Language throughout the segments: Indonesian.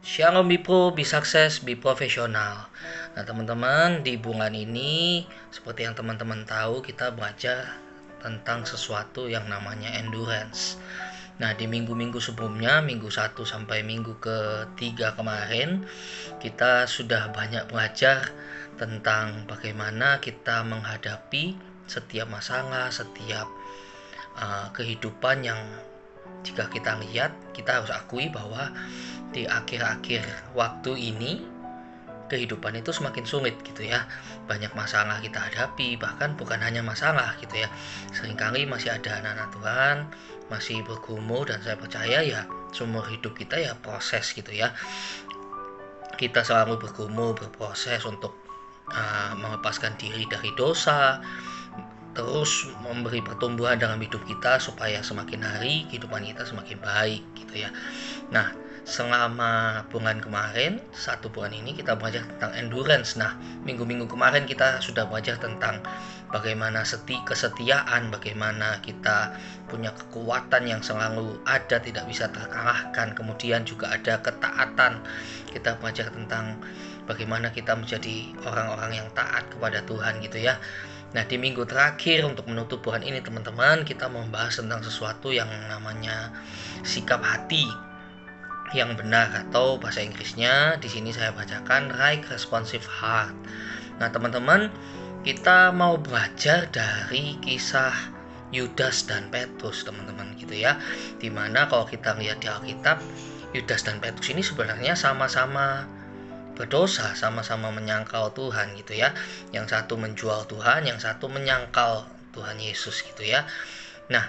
Shalom Bipro, be sukses, be profesional. Nah teman-teman, di bulan ini seperti yang teman-teman tahu, kita belajar tentang sesuatu yang namanya endurance. Nah di minggu-minggu sebelumnya, minggu 1 sampai minggu ke-3 kemarin, kita sudah banyak belajar tentang bagaimana kita menghadapi setiap masalah, setiap kehidupan yang jika kita lihat, kita harus akui bahwa di akhir-akhir waktu ini kehidupan itu semakin sulit gitu ya. Banyak masalah kita hadapi, bahkan bukan hanya masalah gitu ya. Seringkali masih ada anak-anak Tuhan masih bergumul, dan saya percaya ya seumur hidup kita ya proses gitu ya. Kita selalu bergumul, berproses untuk melepaskan diri dari dosa, terus memberi pertumbuhan dalam hidup kita supaya semakin hari kehidupan kita semakin baik gitu ya. Nah, selama bulan kemarin, 1 bulan ini kita belajar tentang endurance. Nah, minggu-minggu kemarin kita sudah belajar tentang bagaimana kesetiaan, bagaimana kita punya kekuatan yang selalu ada, tidak bisa terkalahkan. Kemudian juga ada ketaatan. Kita belajar tentang bagaimana kita menjadi orang-orang yang taat kepada Tuhan gitu ya. Nah, di minggu terakhir untuk menutup bulan ini teman-teman, kita membahas tentang sesuatu yang namanya sikap hati yang benar, atau bahasa Inggrisnya di sini saya bacakan right responsive heart. Nah, teman-teman, kita mau belajar dari kisah Yudas dan Petrus, teman-teman gitu ya. Dimana kalau kita lihat di Alkitab, Yudas dan Petrus ini sebenarnya sama-sama berdosa, sama-sama menyangkal Tuhan gitu ya. Yang satu menjual Tuhan, yang satu menyangkal Tuhan Yesus gitu ya. Nah,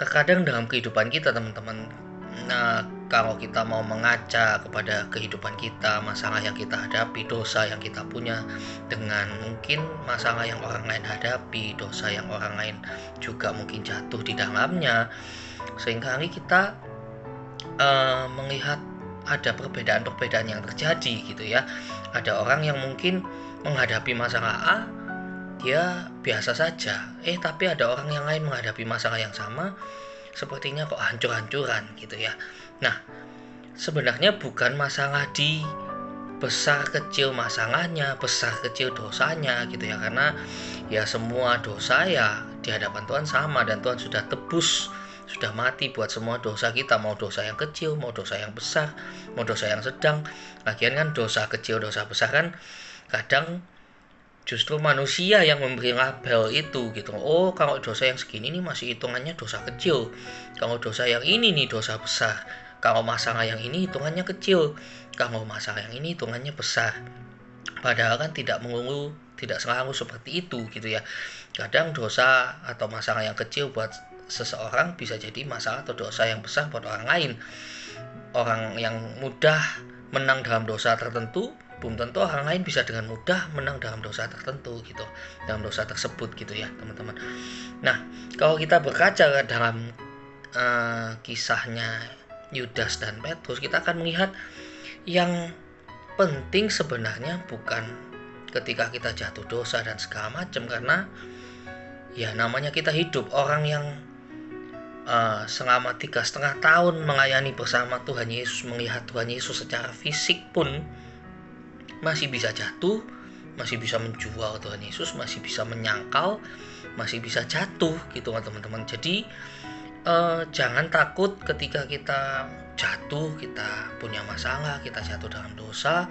terkadang dalam kehidupan kita teman-teman, kalau kita mau mengaca kepada kehidupan kita, masalah yang kita hadapi, dosa yang kita punya, dengan mungkin masalah yang orang lain hadapi, dosa yang orang lain juga mungkin jatuh di dalamnya, seringkali kita melihat ada perbedaan-perbedaan yang terjadi gitu ya. Ada orang yang mungkin menghadapi masalah A, dia biasa saja. Tapi ada orang yang lain menghadapi masalah yang sama, sepertinya kok hancur-hancuran gitu ya. Nah, sebenarnya bukan masalah di besar kecil masalahnya, besar kecil dosanya gitu ya. Karena ya semua dosa ya di hadapan Tuhan sama, dan Tuhan sudah tebus, sudah mati buat semua dosa kita, mau dosa yang kecil, mau dosa yang besar, mau dosa yang sedang. Lagian kan dosa kecil, dosa besar kan kadang justru manusia yang memberi label itu gitu. Oh, kalau dosa yang segini nih masih hitungannya dosa kecil. Kalau dosa yang ini nih dosa besar. Kalau masalah yang ini hitungannya kecil. Kalau masalah yang ini hitungannya besar. Padahal kan tidak selalu seperti itu gitu ya. Kadang dosa atau masalah yang kecil buat seseorang bisa jadi masalah atau dosa yang besar buat orang lain. Orang yang mudah menang dalam dosa tertentu, belum tentu orang lain bisa dengan mudah menang dalam dosa tertentu gitu, dalam dosa tersebut gitu ya teman-teman. Nah, kalau kita berkaca dalam kisahnya Yudas dan Petrus, kita akan melihat yang penting sebenarnya bukan ketika kita jatuh dosa dan segala macam, karena ya namanya kita hidup. Orang yang selama 3,5 tahun melayani bersama Tuhan Yesus, melihat Tuhan Yesus secara fisik pun masih bisa jatuh, masih bisa menjual Tuhan Yesus, masih bisa menyangkal, masih bisa jatuh gitu teman-teman. Jadi jangan takut ketika kita jatuh, kita punya masalah, kita jatuh dalam dosa.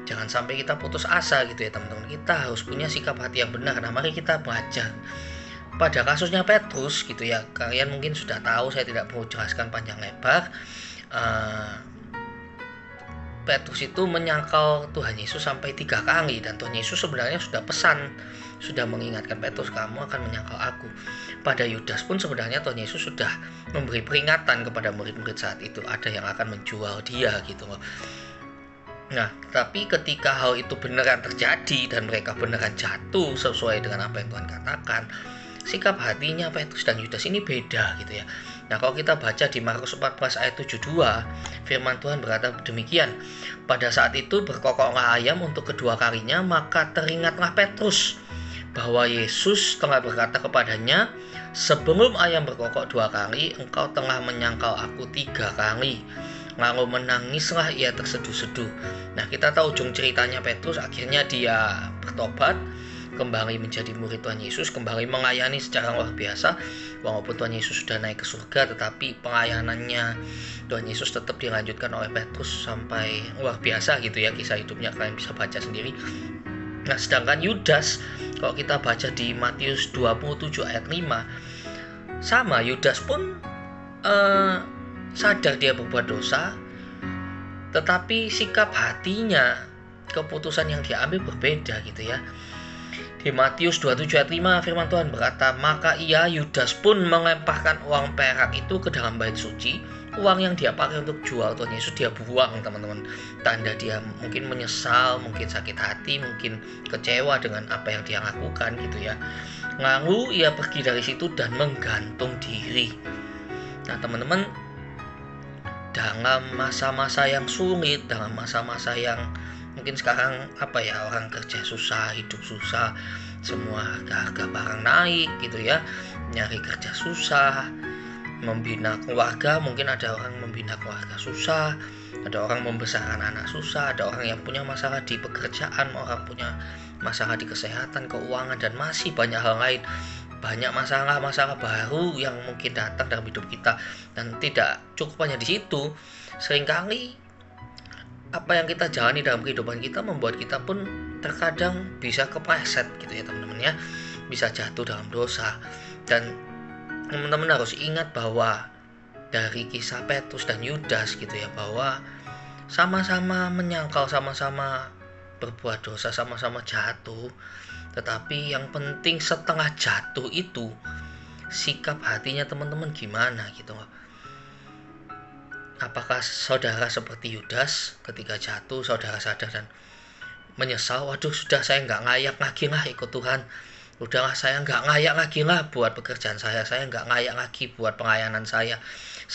Jangan sampai kita putus asa gitu ya teman-teman. Kita harus punya sikap hati yang benar. Nah, mari kita belajar pada kasusnya Petrus gitu ya. Kalian mungkin sudah tahu, saya tidak perlu jelaskan panjang lebar. Petrus itu menyangkal Tuhan Yesus sampai 3 kali, dan Tuhan Yesus sebenarnya sudah pesan, sudah mengingatkan Petrus, kamu akan menyangkal aku. Pada Yudas pun sebenarnya Tuhan Yesus sudah memberi peringatan kepada murid-murid saat itu, ada yang akan menjual dia gitu loh. Nah, tapi ketika hal itu beneran terjadi dan mereka beneran jatuh sesuai dengan apa yang Tuhan katakan, sikap hatinya Petrus dan Yudas ini beda gitu ya. Nah, kalau kita baca di Markus 14 ayat 72, firman Tuhan berkata demikian. Pada saat itu berkokoklah ayam untuk kedua kalinya, maka teringatlah Petrus bahwa Yesus telah berkata kepadanya, sebelum ayam berkokok 2 kali, engkau telah menyangkal aku 3 kali. lalu menangislah ia terseduh-seduh. Nah, kita tahu ujung ceritanya Petrus, akhirnya dia bertobat, kembali menjadi murid Tuhan Yesus, kembali melayani secara luar biasa. Walaupun Tuhan Yesus sudah naik ke surga, tetapi pelayanannya Tuhan Yesus tetap dilanjutkan oleh Petrus sampai luar biasa gitu ya, kisah hidupnya kalian bisa baca sendiri. Nah, sedangkan Yudas, kalau kita baca di Matius 27 ayat 5, sama Yudas pun sadar dia berbuat dosa, tetapi sikap hatinya, keputusan yang diambil berbeda gitu ya. Di Matius 27 ayat 5 firman Tuhan berkata, maka ia Yudas pun melemparkan uang perak itu ke dalam bait suci. Uang yang dia pakai untuk jual Tuhan Yesus dia buang, teman-teman. Tanda dia mungkin menyesal, mungkin sakit hati, mungkin kecewa dengan apa yang dia lakukan gitu ya. Lalu ia pergi dari situ dan menggantung diri. Nah, teman-teman, dalam masa-masa yang sulit, dalam masa-masa yang mungkin sekarang orang kerja susah, hidup susah, semua harga barang naik gitu ya, nyari kerja susah, membina keluarga, mungkin ada orang membina keluarga susah, ada orang membesarkan anak susah, ada orang yang punya masalah di pekerjaan, orang punya masalah di kesehatan, keuangan, dan masih banyak hal lain. Banyak masalah-masalah baru yang mungkin datang dalam hidup kita, dan tidak cukup hanya di situ. Seringkali apa yang kita jalani dalam kehidupan kita membuat kita pun terkadang bisa kepleset gitu ya teman-teman ya, bisa jatuh dalam dosa. Dan teman-teman harus ingat bahwa dari kisah Petrus dan Yudas gitu ya, bahwa sama-sama menyangkal, sama-sama berbuat dosa, sama-sama jatuh. Tetapi yang penting setelah jatuh itu sikap hatinya teman-teman gimana gitu loh. Apakah saudara seperti Yudas, ketika jatuh saudara sadar dan menyesal, waduh sudah saya nggak layak lagi lah ikut Tuhan, udahlah saya nggak layak lagi lah buat pekerjaan saya nggak layak lagi buat pelayanan saya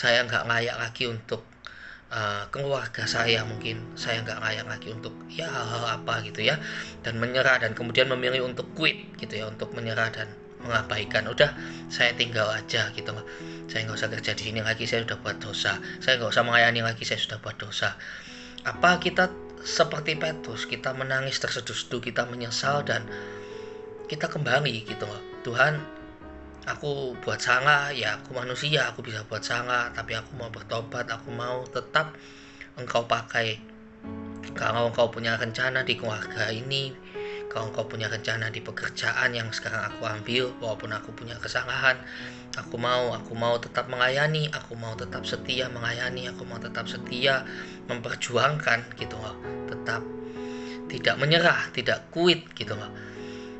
nggak layak lagi untuk keluarga saya, mungkin saya nggak layak lagi untuk ya hal-hal apa gitu ya, dan menyerah, dan kemudian memilih untuk quit gitu ya, untuk menyerah dan mengabaikan, udah saya tinggal aja gitu loh, saya nggak usah kerja di sini lagi, saya sudah buat dosa, saya nggak usah melayani lagi, saya sudah buat dosa. Apa kita seperti Petrus, kita menangis terseduh-seduh, kita menyesal, dan kita kembali gitu loh, Tuhan aku buat salah, ya aku manusia, aku bisa buat salah, tapi aku mau bertobat, aku mau tetap Engkau pakai. Kalau Engkau punya rencana di keluarga ini, kalau Engkau punya rencana di pekerjaan yang sekarang aku ambil, walaupun aku punya kesalahan, aku mau tetap melayani, aku mau tetap setia melayani, aku mau tetap setia memperjuangkan gitu loh, tetap tidak menyerah, tidak quit gitu loh.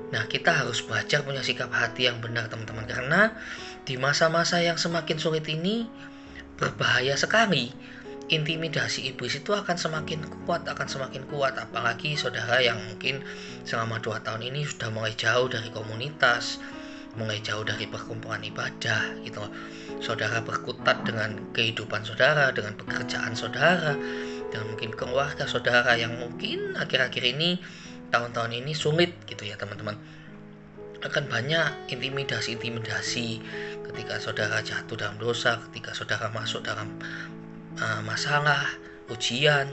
Nah, kita harus belajar punya sikap hati yang benar teman-teman, karena di masa-masa yang semakin sulit ini berbahaya sekali. Intimidasi iblis itu akan semakin kuat, apalagi saudara yang mungkin selama 2 tahun ini sudah mulai jauh dari komunitas, mulai jauh dari perkumpulan ibadah gitu loh. Saudara berkutat dengan kehidupan saudara, dengan pekerjaan saudara, dengan mungkin keluarga saudara yang mungkin akhir-akhir ini, tahun-tahun ini sulit gitu ya teman-teman. Akan banyak intimidasi ketika saudara jatuh dalam dosa, ketika saudara masuk dalam masalah, ujian.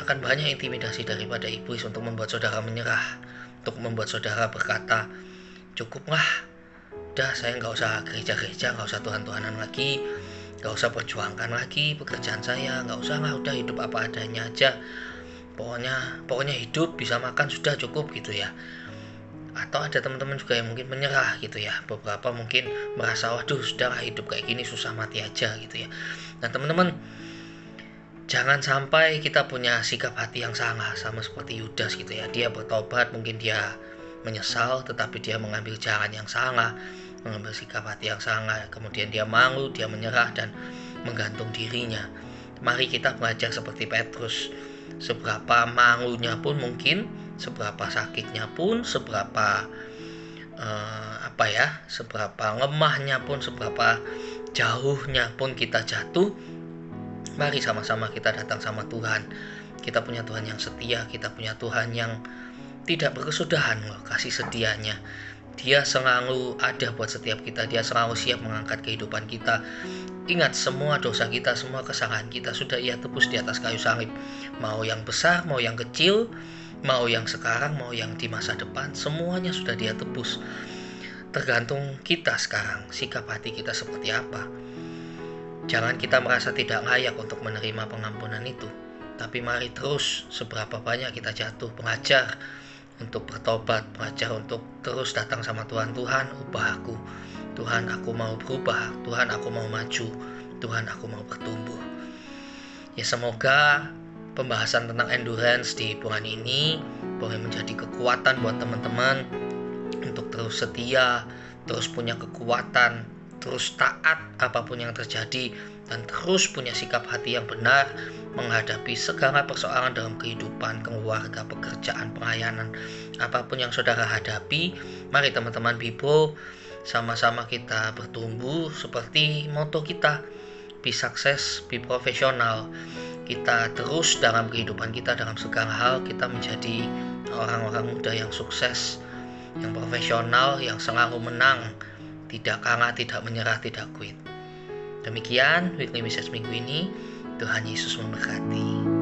Akan banyak intimidasi daripada iblis untuk membuat saudara menyerah, untuk membuat saudara berkata, cukuplah, udah saya nggak usah gereja-gereja, nggak usah Tuhan-Tuhanan lagi, nggak usah perjuangkan lagi pekerjaan saya, nggak usah lah, udah hidup apa adanya aja, pokoknya hidup bisa makan sudah cukup gitu ya. Atau ada teman-teman juga yang mungkin menyerah gitu ya, beberapa mungkin merasa waduh sudahlah hidup kayak gini susah, mati aja gitu ya. Nah teman-teman, jangan sampai kita punya sikap hati yang salah sama seperti Yudas gitu ya. Dia bertobat, mungkin dia menyesal, tetapi dia mengambil jalan yang salah, mengambil sikap hati yang salah, kemudian dia malu, dia menyerah dan menggantung dirinya. Mari kita belajar seperti Petrus, seberapa malunya pun mungkin, seberapa sakitnya pun, seberapa seberapa lemahnya pun, seberapa jauhnya pun kita jatuh, mari sama-sama kita datang sama Tuhan. Kita punya Tuhan yang setia, kita punya Tuhan yang tidak berkesudahan loh kasih setianya. Dia selalu ada buat setiap kita. Dia selalu siap mengangkat kehidupan kita. Ingat, semua dosa kita, semua kesalahan kita sudah Ia tebus di atas kayu salib. Mau yang besar, mau yang kecil, mau yang sekarang, mau yang di masa depan, semuanya sudah Dia tebus. Tergantung kita sekarang, sikap hati kita seperti apa. Jangan kita merasa tidak layak untuk menerima pengampunan itu. Tapi mari terus, seberapa banyak kita jatuh, belajar untuk bertobat, belajar untuk terus datang sama Tuhan. Tuhan, ubah aku. Tuhan, aku mau berubah. Tuhan, aku mau maju. Tuhan, aku mau bertumbuh. Ya, semoga pembahasan tentang endurance di bulan ini boleh menjadi kekuatan buat teman-teman untuk terus setia, terus punya kekuatan, terus taat apapun yang terjadi, dan terus punya sikap hati yang benar menghadapi segala persoalan dalam kehidupan, keluarga, pekerjaan, pelayanan, apapun yang saudara hadapi. Mari teman-teman Bibo, sama-sama kita bertumbuh seperti moto kita, be sukses, be profesional. Kita terus dalam kehidupan kita, dalam segala hal, kita menjadi orang-orang muda yang sukses, yang profesional, yang selalu menang, tidak kalah, tidak menyerah, tidak quit. Demikian weekly message minggu ini. Tuhan Yesus memberkati.